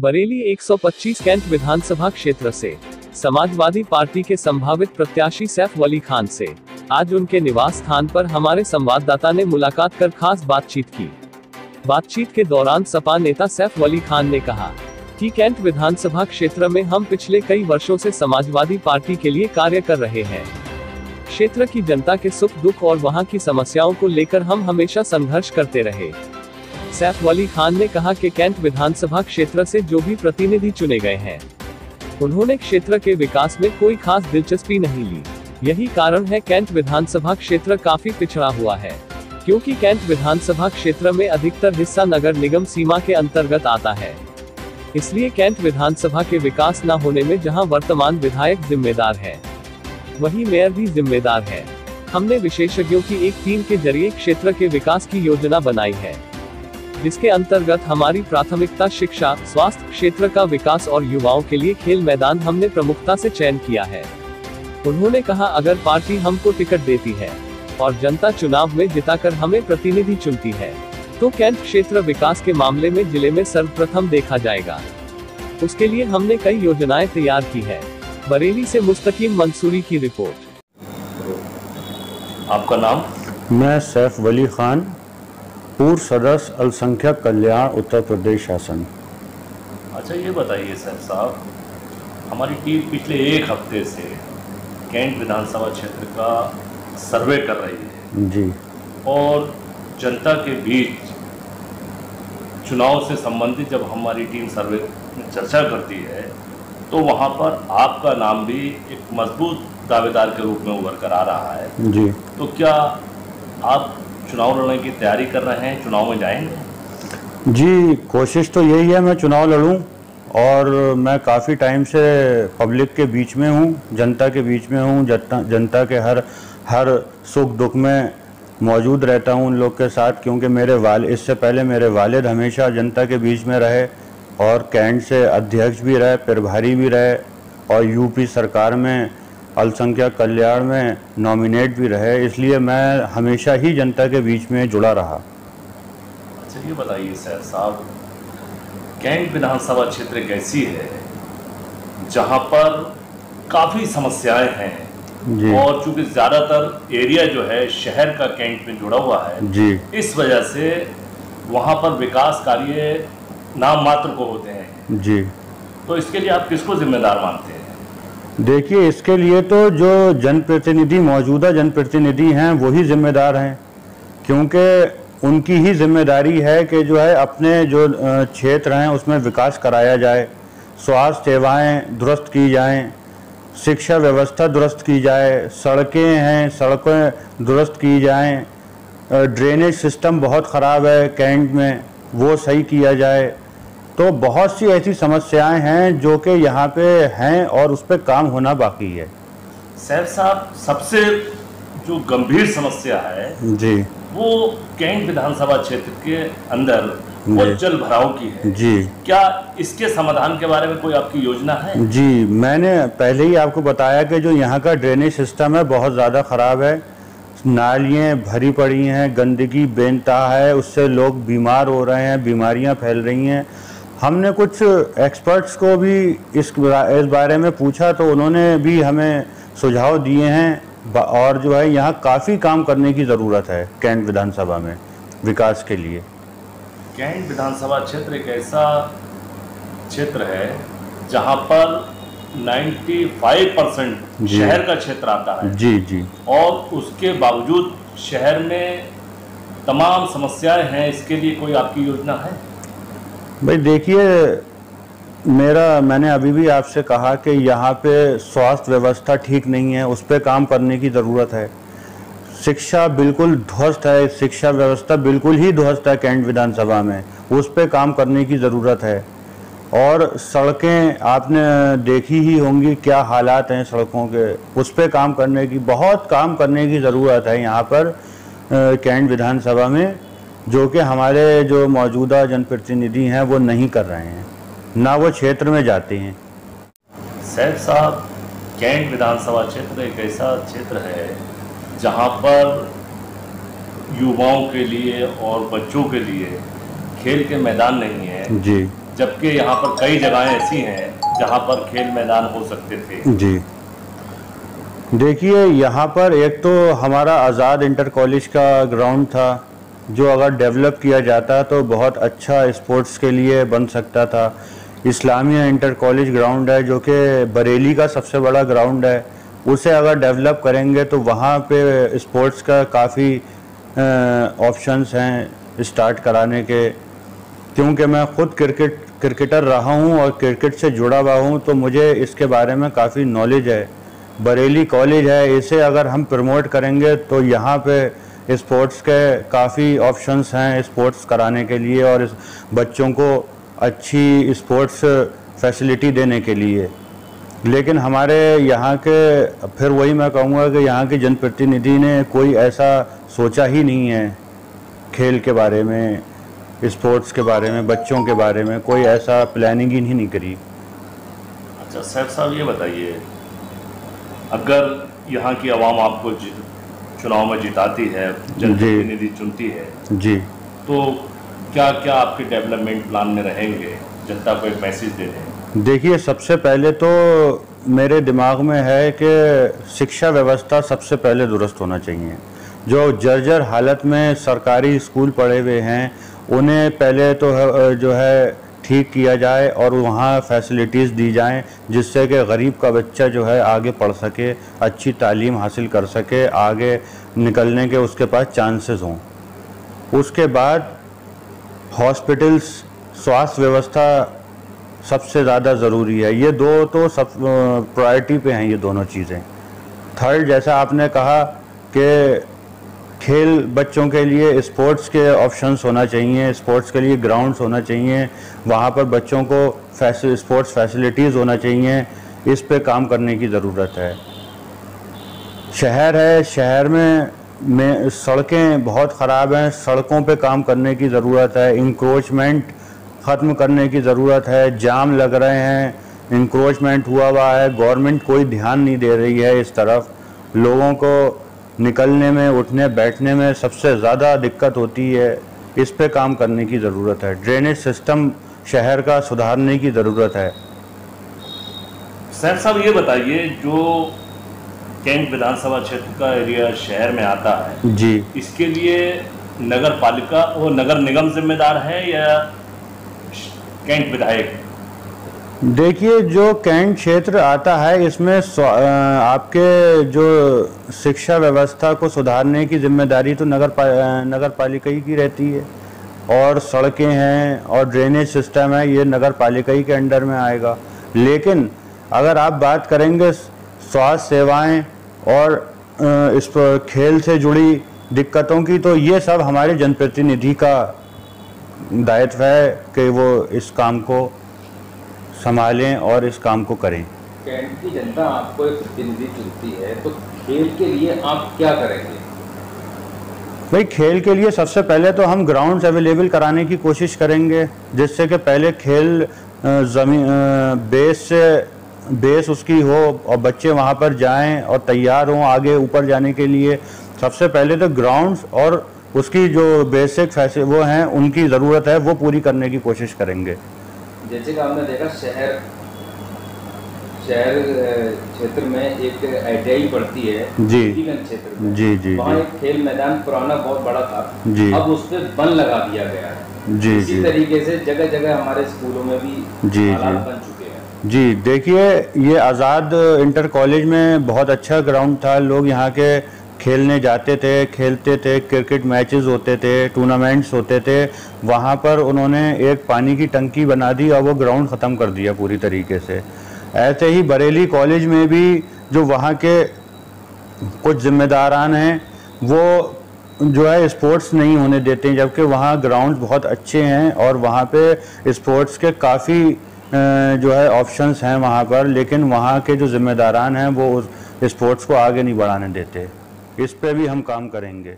Bareilly 125 cantt विधानसभा क्षेत्र से Samajwadi party के संभावित प्रत्याशी सैफ वली खान से आज उनके निवास स्थान पर हमारे संवाददाता ने मुलाकात कर खास बातचीत की। बातचीत के दौरान सपा नेता सैफ वली खान ने कहा कि कैंट विधानसभा क्षेत्र में हम पिछले कई वर्षों से समाजवादी पार्टी के लिए कार्य कर रहे हैं। क्षेत्र की जनता के सुख दुख और वहां की समस्याओं को लेकर हम हमेशा संघर्ष करते रहे। सैफ वली खान ने कहा कि कैंट विधानसभा क्षेत्र से जो भी प्रतिनिधि चुने गए हैं, उन्होंने क्षेत्र के विकास में कोई खास दिलचस्पी नहीं ली। यही कारण है कैंट विधानसभा क्षेत्र काफी पिछड़ा हुआ है, क्योंकि कैंट विधानसभा क्षेत्र में अधिकतर हिस्सा नगर निगम सीमा के अंतर्गत आता है। इसलिए कैंट विधानसभा के विकास न होने में जहां वर्तमान विधायक जिम्मेदार है, वहीं मेयर भी जिम्मेदार है। हमने विशेषज्ञों की एक टीम के जरिए क्षेत्र के विकास की योजना बनाई है, जिसके अंतर्गत हमारी प्राथमिकता शिक्षा, स्वास्थ्य, क्षेत्र का विकास और युवाओं के लिए खेल मैदान हमने प्रमुखता से चयन किया है। उन्होंने कहा, अगर पार्टी हमको टिकट देती है और जनता चुनाव में जिताकर हमें प्रतिनिधि चुनती है, तो कैंट क्षेत्र विकास के मामले में जिले में सर्वप्रथम देखा जाएगा। उसके लिए हमने कई योजनाएं तैयार की है। बरेली से मुस्तकीम मंसूरी की रिपोर्ट। आपका नाम? मैं सैफ वली खान, पूर्व सदस्य अल्पसंख्यक कल्याण, उत्तर प्रदेश शासन। अच्छा, ये बताइए सैफ साहब, हमारी टीम पिछले एक हफ्ते से कैंट विधानसभा क्षेत्र का सर्वे कर रही है जी, और जनता के बीच चुनाव से संबंधित जब हमारी टीम सर्वे में चर्चा करती है, तो वहाँ पर आपका नाम भी एक मजबूत दावेदार के रूप में उभर कर आ रहा है जी। तो क्या आप चुनाव लड़ने की तैयारी कर रहे हैं, चुनाव में जाएंगे? जी, कोशिश तो यही है मैं चुनाव लड़ूं, और मैं काफ़ी टाइम से पब्लिक के बीच में हूं, जनता के बीच में हूं, जनता के हर सुख दुख में मौजूद रहता हूं उन लोग के साथ, क्योंकि इससे पहले मेरे वालिद हमेशा जनता के बीच में रहे और कैंट से अध्यक्ष भी रहे, प्रभारी भी रहे, और यूपी सरकार में अल्पसंख्यक कल्याण में नॉमिनेट भी रहे। इसलिए मैं हमेशा ही जनता के बीच में जुड़ा रहा। अच्छा, ये बताइए सैफ साहब, कैंट विधानसभा क्षेत्र एक ऐसी है जहां पर काफ़ी समस्याएं हैं जी, और चूंकि ज़्यादातर एरिया जो है शहर का कैंट में जुड़ा हुआ है जी, इस वजह से वहां पर विकास कार्य नाम मात्र को होते हैं जी। तो इसके लिए आप किसको जिम्मेदार मानते हैं? देखिए, इसके लिए तो जो जनप्रतिनिधि, मौजूदा जनप्रतिनिधि हैं, वही जिम्मेदार हैं, क्योंकि उनकी ही जिम्मेदारी है कि जो है अपने जो क्षेत्र हैं उसमें विकास कराया जाए, स्वास्थ्य सेवाएं दुरुस्त की जाएं, शिक्षा व्यवस्था दुरुस्त की जाए, सड़कें हैं सड़कें दुरुस्त की जाएं, ड्रेनेज सिस्टम बहुत ख़राब है कैंट में, वो सही किया जाए। तो बहुत सी ऐसी समस्याएं हैं जो कि यहाँ पे हैं और उस पर काम होना बाकी है। सैफ साहब, सबसे जो गंभीर समस्या है जी, वो कैंट विधानसभा क्षेत्र के अंदर वो जल भराव की है जी। क्या इसके समाधान के बारे में कोई आपकी योजना है? जी, मैंने पहले ही आपको बताया कि जो यहाँ का ड्रेनेज सिस्टम है बहुत ज़्यादा ख़राब है, नालियाँ भरी पड़ी हैं, गंदगी बेनतहा है, उससे लोग बीमार हो रहे हैं, बीमारियाँ फैल रही हैं। हमने कुछ एक्सपर्ट्स को भी इस बारे में पूछा, तो उन्होंने भी हमें सुझाव दिए हैं, और जो है यहाँ काफ़ी काम करने की ज़रूरत है कैंट विधानसभा में विकास के लिए। कैंट विधानसभा क्षेत्र एक ऐसा क्षेत्र है जहाँ पर 95% शहर का क्षेत्र आता है जी, जी। और उसके बावजूद शहर में तमाम समस्याएं हैं। इसके लिए कोई आपकी योजना है? भाई देखिए, मैंने अभी भी आपसे कहा कि यहाँ पे स्वास्थ्य व्यवस्था ठीक नहीं है, उस पर काम करने की ज़रूरत है। शिक्षा बिल्कुल ध्वस्त है, शिक्षा व्यवस्था बिल्कुल ही ध्वस्त है कैंट विधानसभा में, उस पर काम करने की ज़रूरत है। और सड़कें आपने देखी ही होंगी क्या हालात हैं सड़कों के, उस पर काम करने की, बहुत काम करने की ज़रूरत है यहाँ पर कैंट विधानसभा में, जो कि हमारे जो मौजूदा जनप्रतिनिधि हैं वो नहीं कर रहे हैं, ना वो क्षेत्र में जाते हैं। सैफ साहब, कैंट विधानसभा क्षेत्र एक ऐसा क्षेत्र है जहां पर युवाओं के लिए और बच्चों के लिए खेल के मैदान नहीं है जी, जबकि यहाँ पर कई जगहें ऐसी हैं जहाँ पर खेल मैदान हो सकते थे। जी देखिए, यहाँ पर एक तो हमारा आज़ाद इंटर कॉलेज का ग्राउंड था, जो अगर डेवलप किया जाता तो बहुत अच्छा स्पोर्ट्स के लिए बन सकता था। इस्लामिया इंटर कॉलेज ग्राउंड है, जो कि बरेली का सबसे बड़ा ग्राउंड है, उसे अगर डेवलप करेंगे तो वहाँ पे स्पोर्ट्स का काफ़ी ऑप्शंस हैं स्टार्ट कराने के। क्योंकि मैं ख़ुद क्रिकेटर रहा हूँ और क्रिकेट से जुड़ा हुआ हूँ, तो मुझे इसके बारे में काफ़ी नॉलेज है। बरेली कॉलेज है, इसे अगर हम प्रमोट करेंगे तो यहाँ पे स्पोर्ट्स के काफ़ी ऑप्शंस हैं स्पोर्ट्स कराने के लिए और इस बच्चों को अच्छी स्पोर्ट्स फैसिलिटी देने के लिए। लेकिन हमारे यहाँ के, फिर वही मैं कहूँगा कि यहाँ के जनप्रतिनिधि ने कोई ऐसा सोचा ही नहीं है खेल के बारे में, स्पोर्ट्स के बारे में, बच्चों के बारे में कोई ऐसा प्लानिंग ही नहीं करी। अच्छा सैफ साहब, ये बताइए, अगर यहाँ की आवाम आपको चुनाव में जिताती है, जनप्रतिनिधि चुनती है जी, तो क्या क्या आपके डेवलपमेंट प्लान में रहेंगे, जनता को एक मैसेज दे दें? देखिए, सबसे पहले तो मेरे दिमाग में है कि शिक्षा व्यवस्था सबसे पहले दुरुस्त होना चाहिए। जो जर्जर हालत में सरकारी स्कूल पड़े हुए हैं, उन्हें पहले तो जो है ठीक किया जाए और वहाँ फैसिलिटीज़ दी जाएं, जिससे कि गरीब का बच्चा जो है आगे पढ़ सके, अच्छी तालीम हासिल कर सके, आगे निकलने के उसके पास चांसेस हों। उसके बाद हॉस्पिटल्स, स्वास्थ्य व्यवस्था सबसे ज़्यादा ज़रूरी है। ये दो तो सब प्रायोरिटी पे हैं, ये दोनों चीज़ें। थर्ड, जैसा आपने कहा कि खेल बच्चों के लिए स्पोर्ट्स के ऑप्शंस होना चाहिए, स्पोर्ट्स के लिए ग्राउंड्स होना चाहिए, वहाँ पर बच्चों को स्पोर्ट्स फैसिलिटीज़ होना चाहिए, इस पे काम करने की ज़रूरत है। शहर है, शहर में सड़कें बहुत ख़राब हैं, सड़कों पे काम करने की ज़रूरत है। इंक्रोचमेंट ख़त्म करने की ज़रूरत है, जाम लग रहे हैं, इंक्रोचमेंट हुआ है, गवर्नमेंट कोई ध्यान नहीं दे रही है इस तरफ। लोगों को निकलने में, उठने बैठने में सबसे ज़्यादा दिक्कत होती है, इस पे काम करने की ज़रूरत है। ड्रेनेज सिस्टम शहर का सुधारने की ज़रूरत है। सैफ साहब, ये बताइए, जो कैंट विधानसभा क्षेत्र का एरिया शहर में आता है जी, इसके लिए नगर पालिका और नगर निगम जिम्मेदार है या कैंट विधायक? देखिए, जो कैंट क्षेत्र आता है, इसमें आपके जो शिक्षा व्यवस्था को सुधारने की जिम्मेदारी तो नगर पालिका ही की रहती है, और सड़कें हैं और ड्रेनेज सिस्टम है, ये नगर पालिका ही के अंडर में आएगा। लेकिन अगर आप बात करेंगे स्वास्थ्य सेवाएं और इस पर खेल से जुड़ी दिक्कतों की, तो ये सब हमारे जनप्रतिनिधि का दायित्व है कि वो इस काम को संभालें और इस काम को करें। कैंट की जनता आपको एक प्रतिनिधि चुनती है, तो खेल के लिए आप क्या करेंगे? भाई, खेल के लिए सबसे पहले तो हम ग्राउंड्स अवेलेबल कराने की कोशिश करेंगे, जिससे कि पहले खेल ज़मीन बेस उसकी हो और बच्चे वहाँ पर जाएं और तैयार हों आगे ऊपर जाने के लिए। सबसे पहले तो ग्राउंड्स और उसकी जो बेसिक वो हैं, उनकी ज़रूरत है, वो पूरी करने की कोशिश करेंगे। जैसे कि आपने देखा, शहर क्षेत्र में एक ITI पड़ती है जी क्षेत्र में, जी, वहाँ एक खेल मैदान पुराना बहुत बड़ा था जी, अब उस पर बन लगा दिया गया है जी। इसी तरीके से जगह जगह हमारे स्कूलों में भी जी हालात बन चुके हैं। जी, देखिए, ये आज़ाद इंटर कॉलेज में बहुत अच्छा ग्राउंड था, लोग यहाँ के खेलने जाते थे, खेलते थे, क्रिकेट मैचेस होते थे, टूर्नामेंट्स होते थे। वहाँ पर उन्होंने एक पानी की टंकी बना दी और वो ग्राउंड ख़त्म कर दिया पूरी तरीके से। ऐसे ही बरेली कॉलेज में भी जो वहाँ के कुछ जिम्मेदारान हैं, वो जो है स्पोर्ट्स नहीं होने देते हैं, जबकि वहाँ ग्राउंड बहुत अच्छे हैं और वहाँ पे स्पोर्ट्स के काफ़ी जो है ऑप्शंस हैं वहाँ पर, लेकिन वहाँ के जो जिम्मेदारान हैं वो स्पोर्ट्स को आगे नहीं बढ़ाने देते। इस पे भी हम काम करेंगे।